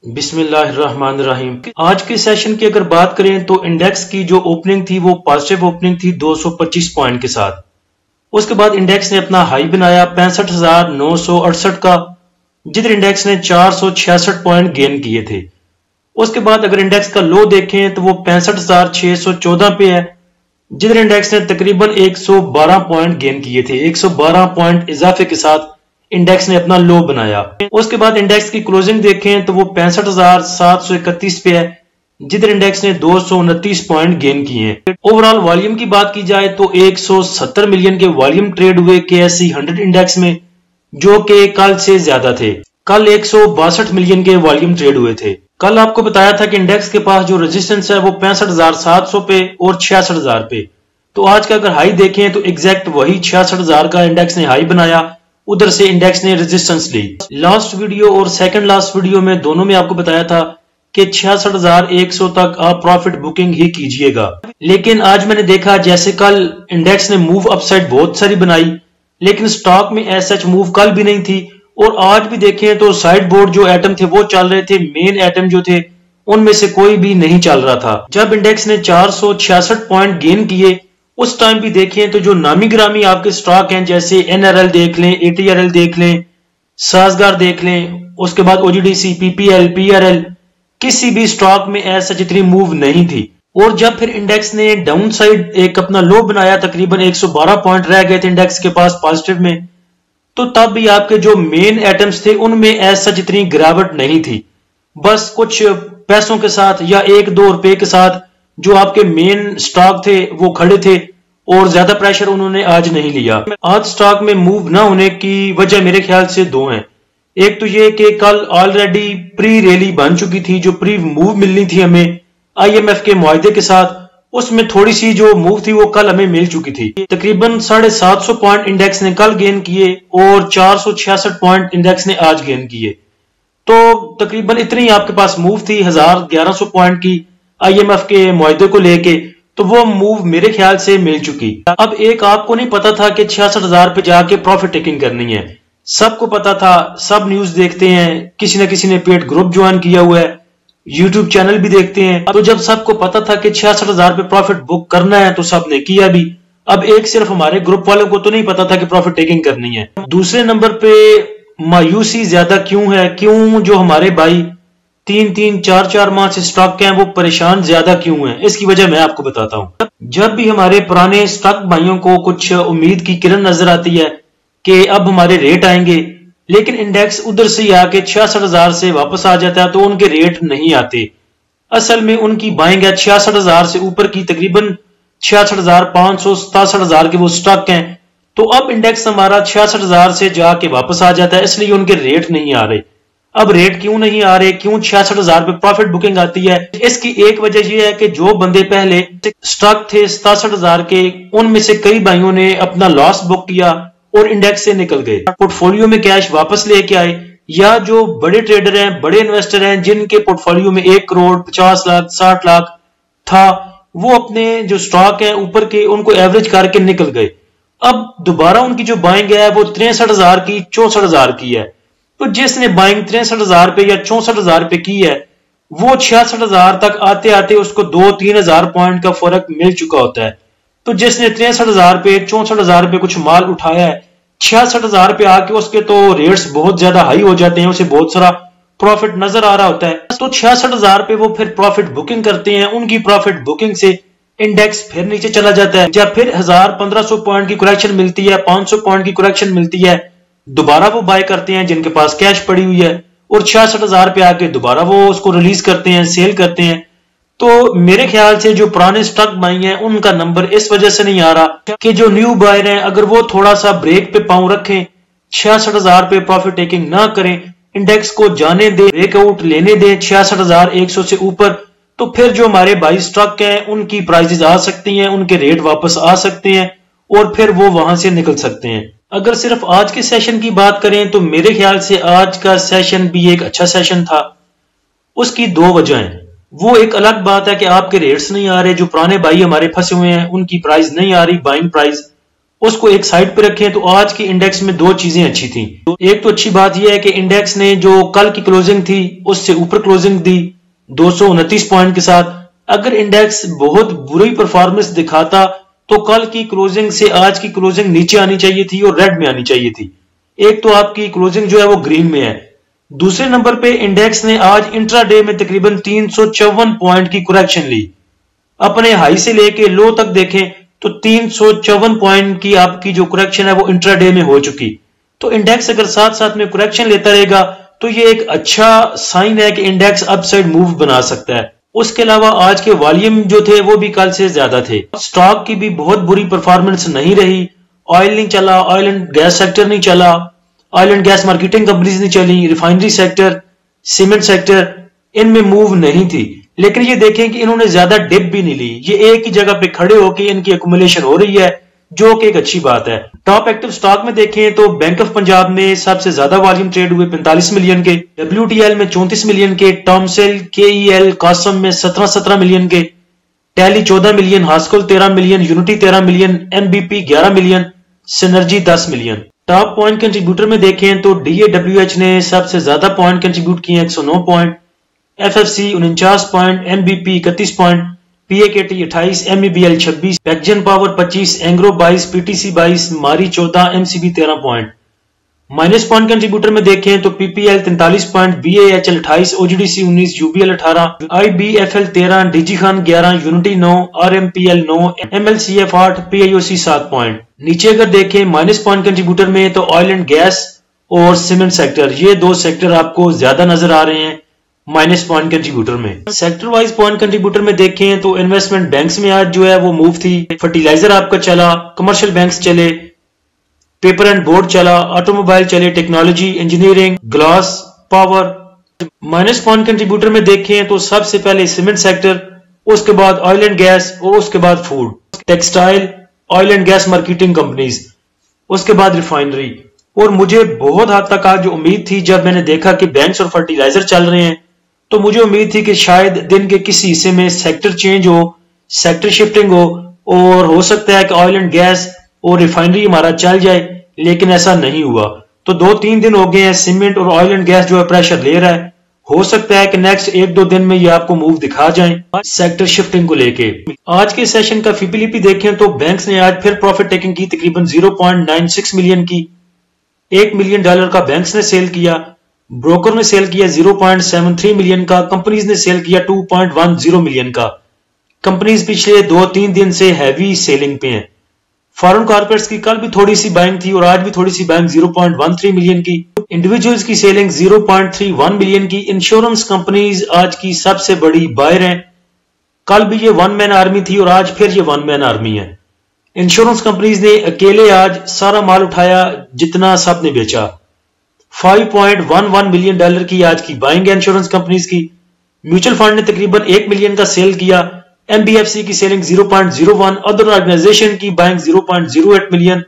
بسم اللہ الرحمن الرحیم۔ آج کے سیشن کی اگر بات کریں تو انڈیکس کی جو اوپننگ تھی وہ پازیٹیو اوپننگ تھی 225 پوائنٹ کے ساتھ۔ اس کے بعد انڈیکس نے اپنا ہائی بنایا 65,968 کا، جدھر انڈیکس نے 466 پوائنٹ گین کیے تھے۔ اس کے بعد اگر انڈیکس کا لو دیکھیں تو وہ 65,614 پہ ہے، جدھر انڈیکس نے تقریباً 112 پوائنٹ گین کیے تھے۔ 112 پوائنٹ اضافے کے ساتھ انڈیکس نے اپنا لو بنایا۔ اس کے بعد انڈیکس کی کلوزنگ دیکھیں تو وہ 65,731 پہ ہے، جدھر انڈیکس نے 229 پوائنٹ گین کیے ہیں۔ اوورال والیوم کی بات کی جائے تو 170 ملین کے والیوم ٹریڈ ہوئے KSE 100 انڈیکس میں، جو کہ کل سے زیادہ تھے۔ کل 162 ملین کے والیوم ٹریڈ ہوئے تھے۔ کل آپ کو بتایا تھا کہ انڈیکس کے پاس جو ریزسٹنس ہے وہ 65,700 پہ اور 66,000 پہ، تو آج کا اگر ہائی دیکھیں تو ایگزیکٹ وہی 66,000 کا انڈیکس نے ہائی بنایا، ادھر سے انڈیکس نے ریزسٹنس لی۔ لاسٹ ویڈیو اور سیکنڈ لاسٹ ویڈیو میں دونوں میں آپ کو بتایا تھا کہ 66,100 تک آپ پروفٹ بکنگ ہی کیجئے گا، لیکن آج میں نے دیکھا جیسے کل انڈیکس نے موو اپ سائڈ بہت ساری بنائی، لیکن سٹاک میں ایس سچ موو کل بھی نہیں تھی، اور آج بھی دیکھیں تو سائڈ بورڈ جو ایٹم تھے وہ چل رہے تھے، مین ایٹم جو تھے ان میں سے کوئی بھی نہیں چل رہا تھا۔ جب انڈیکس نے 466 پوائنٹ گین کیے اس ٹائم بھی دیکھیں تو جو نامی گرامی آپ کے سٹاک ہیں جیسے NRL دیکھ لیں، ATRL دیکھ لیں، سازگار دیکھ لیں، اس کے بعد OGDC، PPL، PRL، کسی بھی سٹاک میں ایسا جتنی موو نہیں تھی۔ اور جب پھر انڈیکس نے ڈاؤن سائڈ ایک اپنا لو بنایا، تقریباً 112 پوائنٹ رہ گئے تھے انڈیکس کے پاس پازیٹیو میں، تو تب بھی آپ کے جو مین ایٹمز تھے ان میں ایسا جتنی گراوٹ نہیں تھی، بس کچھ پیسوں کے ساتھ یا 1-2 روپے کے ساتھ جو آپ کے مین سٹاک تھے وہ کھڑے تھے، اور زیادہ پریشر انہوں نے آج نہیں لیا۔ آج سٹاک میں موو نہ ہونے کی وجہ میرے خیال سے دو ہیں۔ ایک تو یہ کہ کل آلریڈی پری ریلی بن چکی تھی، جو پری موو ملنی تھی ہمیں IMF کے معاہدے کے ساتھ، اس میں تھوڑی سی جو موو تھی وہ کل ہمیں مل چکی تھی۔ تقریباً 750 پوائنٹ انڈیکس نے کل گین کیے اور 466 پوائنٹ انڈیکس نے آج گین کیے، تو تقریباً اتنی آپ کے پاس موو تھی 1100 پوائنٹ کی IMF کے معاہدے کو لے کے، تو وہ موو میرے خیال سے مل چکی۔ اب ایک آپ کو نہیں پتا تھا کہ 66,000 پہ جا کے پروفٹ ٹیکنگ کرنی ہے، سب کو پتا تھا، سب نیوز دیکھتے ہیں، کسی نہ کسی نے پیڈ گروپ جوائن کیا ہوا ہے، یوٹیوب چینل بھی دیکھتے ہیں، تو جب سب کو پتا تھا کہ 66,000 پہ پروفٹ بک کرنا ہے تو سب نے کیا بھی۔ اب ایک صرف ہمارے گروپ والوں کو تو نہیں پتا تھا کہ پروفٹ ٹیکنگ کرنی ہے۔ دوسرے نمبر پہ مایوسی زیادہ کیوں ہے، کیوں جو ہمارے بھائی 3-3 4-4 ماہ سے سٹاک ہیں وہ پریشان زیادہ کیوں ہیں، اس کی وجہ میں آپ کو بتاتا ہوں۔ جب بھی ہمارے پرانے سٹاک بھائیوں کو کچھ امید کی کرن نظر آتی ہے کہ اب ہمارے ریٹ آئیں گے، لیکن انڈیکس ادھر سے آ کے 66,000 سے واپس آ جاتا ہے تو ان کے ریٹ نہیں آتے۔ اصل میں ان کی بائنگ ہے 66,000 سے اوپر کی، تقریباً 66,500 67,000 کے وہ سٹاک ہیں، تو اب انڈیکس ہمارا 66,000 سے جا کے واپس آ جاتا ہے، اس لیے ان کے ریٹ نہیں آ رہے۔ اب ریٹ کیوں نہیں آ رہے، کیوں 66,000 پہ پروفٹ بکنگ آتی ہے، اس کی ایک وجہ یہ ہے کہ جو بندے پہلے سٹاک تھے 67,000 کے، ان میں سے کئی بھائیوں نے اپنا لاس بک کیا اور انڈیکس سے نکل گئے، پورٹ فولیو میں کیش واپس لے کے آئے، یا جو بڑے ٹریڈر ہیں، بڑے انویسٹر ہیں، جن کے پورٹ فولیو میں 1 کروڑ 50 لاکھ 60 لاکھ تھا، وہ اپنے جو سٹاک ہیں اوپر کے ان کو ایوریج کر کے نکل گئے۔ اب دوبارہ ان کی جو بائنگ ہے وہ 63,000 کی 64,000 کی ہے، تو جس نے بائنگ 63,000 پہ یا 64,000 پہ کی ہے وہ 66,000 تک آتے آتے اس کو 2-3 ہزار پوائنٹ کا فرق مل چکا ہوتا ہے۔ تو جس نے 63,000 پہ 64,000 پہ کچھ مال اٹھایا ہے، 66,000 پہ آ کے اس کے تو ریٹس بہت زیادہ ہائی ہو جاتے ہیں، اسے بہت سارا پروفٹ نظر آ رہا ہوتا ہے، تو 66,000 پہ وہ پھر پروفٹ بکنگ کرتے ہیں، ان کی پروفٹ بکنگ سے انڈیکس پھر نیچے چلا جاتا ہے۔ جب پھر 1,000-1,500 پوائنٹ کی کریکشن ملتی ہے، 500 پوائنٹ کی کریکشن ملتی ہے، دوبارہ وہ بائی کرتے ہیں جن کے پاس کیش پڑی ہوئی ہے، اور 66,000 پہ آ کے دوبارہ وہ اس کو ریلیز کرتے ہیں، سیل کرتے ہیں۔ تو میرے خیال سے جو پرانے سٹاک بائی ہیں ان کا نمبر اس وجہ سے نہیں آ رہا کہ جو نیو بائر ہیں اگر وہ تھوڑا سا بریک پہ پاؤں رکھیں، 66,000 پہ پروفٹ ٹیکنگ نہ کریں، انڈیکس کو جانے دیں، بریک آؤٹ لینے دیں 66,100 سے اوپر، تو پھر جو ہمارے بائی سٹاک ہیں ان کی پرائزز آ سکتی ہیں، ان کے ریٹ واپس آ سکتے ہیں، اور پھر وہ وہاں سے نکل سکتے ہیں۔ اگر صرف آج کے سیشن کی بات کریں تو میرے خیال سے آج کا سیشن بھی ایک اچھا سیشن تھا۔ اس کی دو وجہ ہیں، وہ ایک الگ بات ہے کہ آپ کے ریٹس نہیں آ رہے، جو پرانے بھائی ہمارے پھنسے ہوئے ہیں ان کی پرائز نہیں آ رہی، بائنگ پرائز، اس کو ایک سائڈ پہ رکھیں تو آج کی انڈیکس میں دو چیزیں اچھی تھیں. ایک تو اچھی بات یہ ہے کہ انڈیکس نے جو کل کی کلوزنگ تھی اس سے اوپر کلوزنگ دی 229 پوائنٹ کے ساتھ. اگر انڈیکس بہت بری پرفارمنس دکھاتا تو کل کی کلوزنگ سے آج کی کلوزنگ نیچے آنی چاہیے تھی اور ریڈ میں آنی چاہیے تھی. ایک تو آپ کی کلوزنگ جو ہے وہ گرین میں ہے. دوسرے نمبر پہ انڈیکس نے آج انٹرا ڈے میں تقریباً 354 پوائنٹ کی کریکشن لی. اپنے ہائی سے لے کے لو تک دیکھیں تو 354 پوائنٹ کی آپ کی جو کریکشن ہے وہ انٹرا ڈے میں ہو چکی. تو انڈیکس اگر ساتھ ساتھ میں کریکشن لیتا رہے گا تو یہ ایک اچھا سائن ہے کہ انڈیکس اپ سائڈ موو بنا سکتا ہے. اس کے علاوہ آج کے والیوم جو تھے وہ بھی کل سے زیادہ تھے. سٹاک کی بھی بہت بری پرفارمنس نہیں رہی. آئل نہیں چلا, آئل اینڈ گیس سیکٹر نہیں چلا, oil and gas marketing companies نہیں چلی, ریفائنری سیکٹر, سیمنٹ سیکٹر ان میں موو نہیں تھی. لیکن یہ دیکھیں کہ انہوں نے زیادہ ڈپ بھی نہیں لی. یہ ایک ہی جگہ پہ کھڑے ہو کے ان کی ایکومولیشن ہو رہی ہے جو کہ ایک اچھی بات ہے. ٹاپ ایکٹیو سٹاک میں دیکھیں تو بینک آف پنجاب میں سب سے زیادہ والیوم ٹریڈ ہوئے 45 ملین کے, WTL میں 34 ملین کے, ٹامسل, KEL, قاسم میں 17 ملین کے, ٹیلی 14 million, Hascol 13 million, Unity 13 million, MBP 11 million, Synergy 10 million. Top point contributor میں دیکھیں تو DAWH نے سب سے زیادہ پوائنٹ کنٹریبیوٹ کیے 109 point, FFC 49 point, MBP 31 point, PAKT 28, MEBL 26, Pakgen power 25, Engro 22, PTC 22, Mari 14, MCB 13 point. Minus point contributor میں دیکھیں تو PPL 43 point, BAHL 28, OGDC 19, UBL 18, IBFL 13, DG Khan 11, Unity 9, RMPL 9, MLCF 8, PIOC 7 point. نیچے اگر دیکھیں مائنس پوائنٹ کنٹریبیوٹر میں تو oil and gas اور cement sector, یہ دو سیکٹر آپ کو زیادہ نظر آ رہے ہیں مائنس پوائنٹ کنٹریبیوٹر میں. سیکٹر وائز پوائنٹ کنٹریبیوٹر میں دیکھیں تو انویسٹمنٹ بینکس میں آج جو ہے وہ موو تھی. فرٹیلائزر آپ کا چلا, کمرشل بینکس چلے, پیپر اینڈ بورڈ چلا, آٹو موبائل چلے, technology, engineering, glass, power. Minus point contributor میں دیکھیں تو سب سے پہلے سیمنٹ سیکٹر, اس کے بعد آئل اینڈ گیس اور اس کے بعد food, textile, oil and gas marketing companies, اس کے بعد ریفائنری. اور مجھے بہت حد تک آج جو امید تھی جب میں نے دیکھا کہ بینکس اور فرٹیلائزر چل رہے ہیں تو مجھے امید تھی کہ شاید دن کے کسی حصے میں سیکٹر چینج ہو, سیکٹر شفٹنگ ہو, اور ہو سکتا ہے کہ آئل اینڈ گیس اور ریفائنری ہمارا چل جائے, لیکن ایسا نہیں ہوا. تو 2-3 دن ہو گئے ہیں سیمنٹ اور آئل اینڈ گیس جو ہے پریشر لے رہا ہے. ہو سکتا ہے کہ نیکسٹ 1-2 دن میں یہ آپ کو موو دکھا جائیں سیکٹر شفٹنگ کو لے کے. آج کے سیشن کا FPLP دیکھیں تو بینکس نے آج پھر پروفٹ ٹیکنگ کی تقریباً 0.96 ملین کی. $1 ملین کا بینکس نے سیل کیا, بروکر نے سیل کیا 0.73 ملین کا, کمپنیز نے سیل کیا 2.10 ملین کا. کمپنیز پچھلے 2-3 دن سے ہیوی سیلنگ پہ ہیں. فارن کارپوریٹس کی کل بھی تھوڑی سی بائنگ تھی اور آج بھی تھوڑی سی بائنگ 0.13 ملین کی. انڈیویجولز کی سیلنگ 0.31 ملین کی. انشورنس کمپنیز آج کی سب سے بڑی بائر ہیں. کل بھی یہ ون مین آرمی تھی اور آج پھر یہ ون مین آرمی ہے. انشورنس کمپنیز نے اکیلے آج سارا مال اٹھایا جتنا سب نے بیچا. $5.11 ملین کی آج کی بائنگ ہے انشورنس کمپنیز کی. میوچل فنڈ نے تقریباً 1 ملین کا سیل کیا. MBFC کی سیلنگ 0.01, ادر آرگنائزیشن کی بائنگ 0.08 ملین,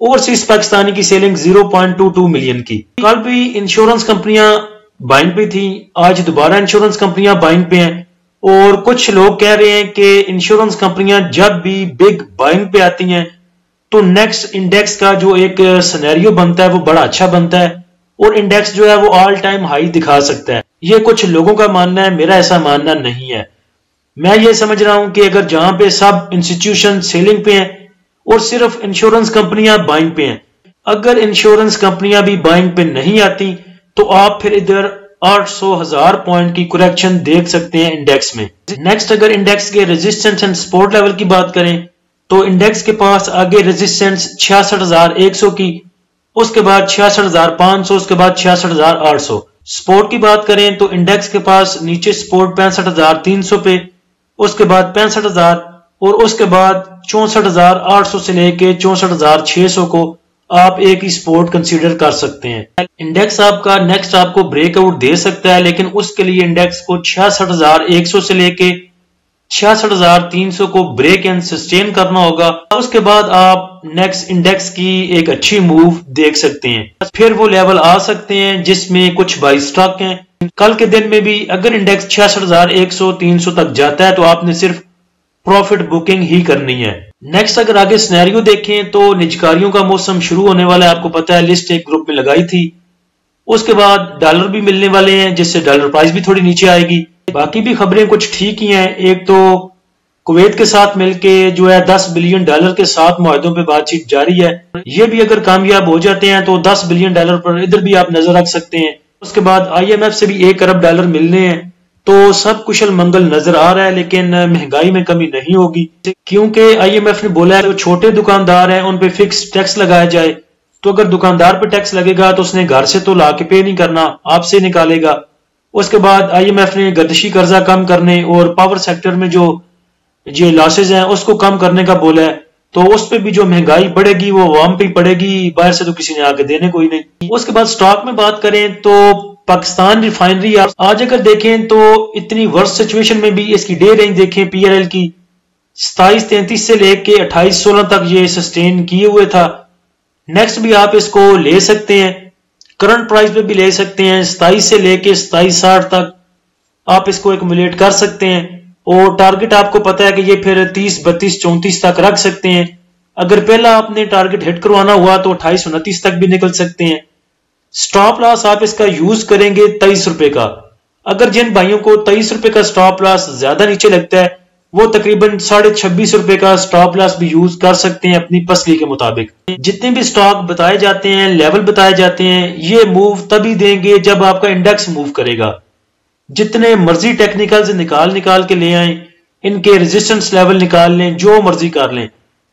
اوورسیز پاکستانی کی سیلنگ 0.22 ملین کی. کل بھی انشورنس کمپنیاں بائنگ پہ تھیں, آج دوبارہ انشورنس کمپنیاں بائنگ پہ ہیں. اور کچھ لوگ کہہ رہے ہیں کہ انشورنس کمپنیاں جب بھی بگ بائنگ پہ آتی ہیں تو نیکسٹ انڈیکس کا جو ایک سینیریو بنتا ہے وہ بڑا اچھا بنتا ہے اور انڈیکس جو ہے وہ آل ٹائم ہائی دکھا سکتا ہے. یہ کچھ لوگوں کا ماننا ہے, میرا ایسا ماننا نہیں ہے. میں یہ سمجھ رہا ہوں کہ اگر جہاں پہ سب انسٹیٹیوشن سیلنگ پہ ہیں اور صرف انشورنس کمپنیاں بائنگ پہ ہیں, اگر انشورنس کمپنیاں بھی بائنگ پہ نہیں آتی تو آپ پھر ادھر 800,000 پوائنٹ کی کریکشن دیکھ سکتے ہیں انڈیکس میں. نیکسٹ اگر انڈیکس کے ریزسٹنس اینڈ سپورٹ لیول کی بات کریں تو انڈیکس کے پاس آگے ریزسٹنس 66,100 کی, اس کے بعد 66,500, اس کے بعد 66,800. سپورٹ کی بات کریں تو انڈیکس کے پاس نیچے سپورٹ 65,300 پہ, اس کے بعد 65,000 اور اس کے بعد 64,800 سے لے کے 64,600 کو آپ ایک ہی سپورٹ کنسیڈر کر سکتے ہیں. انڈیکس آپ کا نیکسٹ آپ کو بریک آؤٹ دے سکتا ہے, لیکن اس کے لیے انڈیکس کو 66,100 سے لے کے 66,300 کو بریک اینڈ سسٹین کرنا ہوگا. اس کے بعد آپ نیکسٹ انڈیکس کی ایک اچھی موو دیکھ سکتے ہیں. پھر وہ لیول آ سکتے ہیں جس میں کچھ بائی سٹاک ہیں. کل کے دن میں بھی اگر انڈیکس 66,100 300 تک جاتا ہے تو آپ نے صرف پروفٹ بکنگ ہی کرنی ہے. نیکسٹ اگر آگے سینیریو دیکھیں تو نجکاریوں کا موسم شروع ہونے والا ہے. آپ کو پتا ہے لسٹ ایک گروپ میں لگائی تھی. اس کے بعد ڈالر بھی ملنے والے ہیں جس سے ڈالر پرائز بھی تھوڑی نیچے آئے گی. باقی بھی خبریں کچھ ٹھیک ہی ہیں. ایک تو کویت کے ساتھ مل کے جو ہے $10 بلین کے ساتھ معاہدوں پہ بات چیت جاری ہے. یہ بھی اگر کامیاب ہو جاتے ہیں تو $10 بلین پر ادھر بھی آپ نظر رکھ سکتے ہیں. اس کے بعد IMF سے بھی $1 ارب ملنے ہیں. تو سب کشل منگل نظر آ رہا ہے لیکن مہنگائی میں کمی نہیں ہوگی کیونکہ IMF نے بولا ہے جو چھوٹے دکاندار ہیں ان پہ فکس ٹیکس لگایا جائے. تو اگر دکاندار پہ ٹیکس لگے گا تو اس نے گھر سے تو لا کے پے نہیں کرنا, آپ سے نکالے گا. اس کے بعد IMF نے گردشی قرضہ کم کرنے اور پاور سیکٹر میں جو یہ لاسز ہیں اس کو کم کرنے کا بولا ہے. تو اس پہ بھی جو مہنگائی بڑھے گی وہ عوام پہ پڑے گی, باہر سے تو کسی نے آگے دینے کوئی نہیں. اس کے بعد سٹاک میں بات کریں تو پاکستان ریفائنری آج اگر دیکھیں تو اتنی ورس سچویشن میں بھی اس کی ڈے رینج دیکھیں PRL کی 27.33 سے لے کے 28.16 تک یہ سسٹین کیے ہوئے تھا. نیکسٹ بھی آپ اس کو لے سکتے ہیں, کرنٹ پرائز پہ بھی لے سکتے ہیں 27 سے لے کے 27.60 تک آپ اس کو ایکومولیٹ کر سکتے ہیں. اور ٹارگٹ آپ کو پتا ہے کہ یہ پھر 30, 32, 34 تک رکھ سکتے ہیں. اگر پہلا آپ نے ٹارگٹ ہٹ کروانا ہوا تو 28, 29 تک بھی نکل سکتے ہیں. سٹاپ لاس آپ اس کا یوز کریں گے $23 کا. اگر جن بھائیوں کو $23 کا سٹاپ لاس زیادہ نیچے لگتا ہے وہ تقریباً $26.5 کا سٹاپ لاس بھی یوز کر سکتے ہیں اپنی پسلی کے مطابق. جتنے بھی سٹاک بتائے جاتے ہیں, لیول بتائے جاتے ہیں, یہ موو تبھی دیں گے جب آپ کا انڈیکس موو کرے گا. جتنے مرضی ٹیکنیکل سے نکال کے لے آئیں, ان کے ریزسٹنس لیول نکال لیں, جو مرضی کر لیں,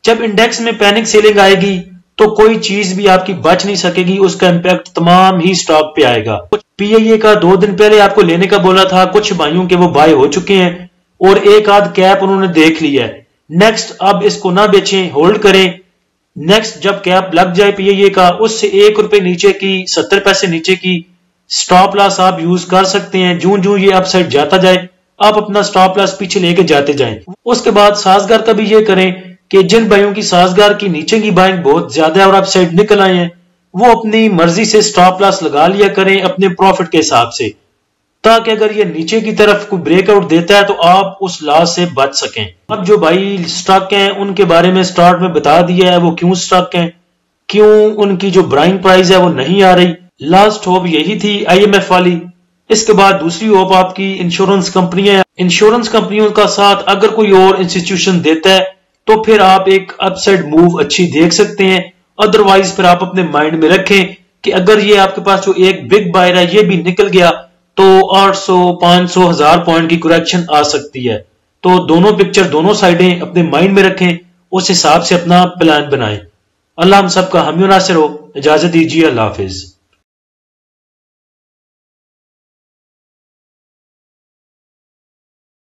جب انڈیکس میں پینک سیلنگ آئے گی تو کوئی چیز بھی آپ کی بچ نہیں سکے گی, اس کا امپیکٹ تمام ہی سٹاک پہ آئے گا. PIA کا 2 دن پہلے آپ کو لینے کا بولا تھا, کچھ بھائیوں کے وہ بائی ہو چکے ہیں اور ایک آدھ کیپ انہوں نے دیکھ لی ہے. نیکسٹ اب اس کو نہ بیچیں, ہولڈ کریں. نیکسٹ جب کیپ لگ جائے PIA کا, اس سے $1 نیچے کی 70 پیسے نیچے کی سٹاپ لاس آپ یوز کر سکتے ہیں. جوں یہ اپ سائڈ جاتا جائے آپ اپنا سٹاپ لاس پیچھے لے کے جاتے جائیں. اس کے بعد سازگار کا بھی یہ کریں کہ جن بھائیوں کی سازگار کی نیچے کی بائنگ بہت زیادہ ہے اور اپ سائڈ نکل آئے ہیں وہ اپنی مرضی سے سٹاپ لاس لگا لیا کریں اپنے پروفٹ کے حساب سے, تاکہ اگر یہ نیچے کی طرف کوئی بریک آؤٹ دیتا ہے تو آپ اس لاس سے بچ سکیں. اب جو بھائی سٹاک ہیں ان کے بارے میں سٹارٹ میں بتا دیا ہے وہ کیوں سٹاک ہیں, کیوں ان کی جو برائنگ پرائز ہے وہ نہیں آ رہی. لاسٹ ہوپ یہی تھی IMF والی. اس کے بعد دوسری ہوپ آپ کی انشورنس کمپنیاں, انشورنس کمپنیوں کا ساتھ اگر کوئی اور انسٹیٹیوشن دیتا ہے تو پھر آپ ایک اپ سائڈ موو اچھی دیکھ سکتے ہیں. ادروائز پھر آپ اپنے مائنڈ میں رکھیں کہ اگر یہ آپ کے پاس جو ایک بگ بائر ہے یہ بھی نکل گیا تو 800, 500, 1000 پوائنٹ کی کریکشن آ سکتی ہے. تو دونوں پکچر دونوں سائڈیں اپنے مائنڈ میں رکھیں, اس حساب سے اپنا پلان بنائیں. اللہ ہم سب کا حامی و ناصر ہو. اجازت دیجیے, اللہ حافظ.